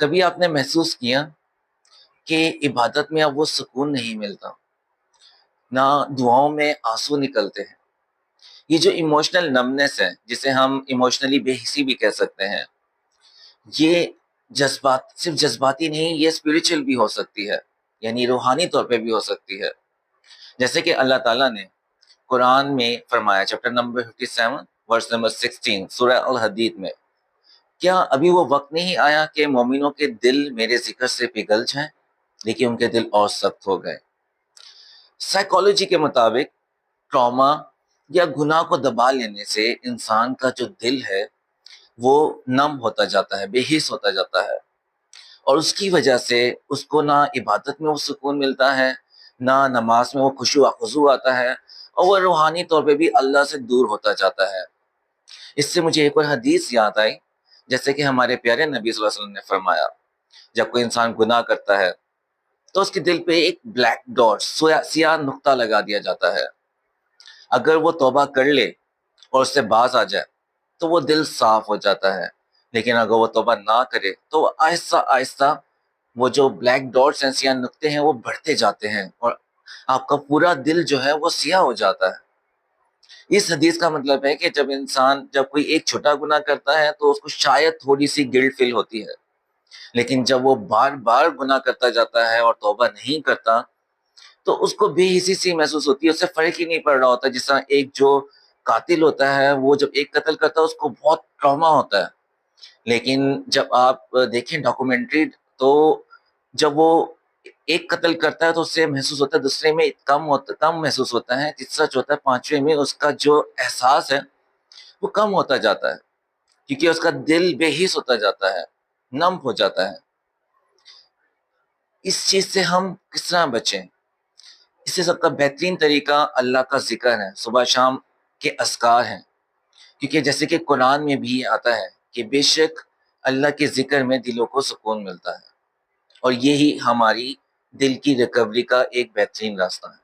کبھی آپ نے محسوس کیا کہ عبادت میں اب وہ سکون نہیں ملتا، نہ دعاؤں میں آنسو نکلتے ہیں؟ یہ جو ایموشنل نمنس ہے، جسے ہم ایموشنلی بے حسی بھی کہہ سکتے ہیں، یہ جذبات صرف جذباتی نہیں، یہ اسپریچل بھی ہو سکتی ہے، یعنی روحانی طور پہ بھی ہو سکتی ہے۔ جیسے کہ اللہ تعالیٰ نے قرآن میں فرمایا، چیپٹر نمبر 57 ورس نمبر 16 سورہ الحدید میں، کیا ابھی وہ وقت نہیں آیا کہ مومنوں کے دل میرے ذکر سے پگھل جائیں، لیکن ان کے دل اور سخت ہو گئے۔ سائیکالوجی کے مطابق ٹراما یا گناہ کو دبا لینے سے انسان کا جو دل ہے وہ نم ہوتا جاتا ہے، بے حس ہوتا جاتا ہے، اور اس کی وجہ سے اس کو نہ عبادت میں وہ سکون ملتا ہے، نہ نماز میں وہ خشوع و خضوع آتا ہے، اور وہ روحانی طور پہ بھی اللہ سے دور ہوتا جاتا ہے۔ اس سے مجھے ایک اور حدیث یاد آئی، جیسے کہ ہمارے پیارے نبی صلی اللہ علیہ وسلم نے فرمایا، جب کوئی انسان گناہ کرتا ہے تو اس کے دل پہ ایک بلیک ڈاٹ، سیاہ نقطہ لگا دیا جاتا ہے۔ اگر وہ توبہ کر لے اور اس سے باز آ جائے تو وہ دل صاف ہو جاتا ہے، لیکن اگر وہ توبہ نہ کرے تو آہستہ آہستہ وہ جو بلیک ڈاٹس ہیں، سیاہ نقطے ہیں، وہ بڑھتے جاتے ہیں اور آپ کا پورا دل جو ہے وہ سیاہ ہو جاتا ہے۔ اس حدیث کا مطلب ہے کہ جب کوئی ایک چھوٹا گناہ کرتا ہے تو اس کو شاید تھوڑی سی گلٹ فیل ہوتی ہے، لیکن جب وہ بار بار گناہ کرتا جاتا ہے اور توبہ نہیں کرتا تو اس کو بے حسی سی محسوس ہوتی ہے، اس سے فرق ہی نہیں پڑ رہا ہوتا۔ جس طرح ایک جو قاتل ہوتا ہے، وہ جب ایک قتل کرتا ہے اس کو بہت ٹراما ہوتا ہے، لیکن جب آپ دیکھیں ڈاکومنٹری تو جب وہ ایک قتل کرتا ہے تو اس سے محسوس ہوتا ہے، دوسرے میں کم محسوس ہوتا ہے، تیسرا چوتھا پانچویں میں اس کا جو احساس ہے وہ کم ہوتا جاتا ہے، کیونکہ اس کا دل بے حس ہوتا جاتا ہے، نم ہو جاتا ہے۔ اس چیز سے ہم کس طرح بچیں؟ اس سے سب کا بہترین طریقہ اللہ کا ذکر ہے، صبح شام کے اذکار ہیں، کیونکہ جیسے کہ قرآن میں بھی آتا ہے کہ بے شک اللہ کے ذکر میں دلوں کو سکون ملتا ہے، اور یہی ہماری دل کی ریکوری کا ایک بہترین راستہ ہے۔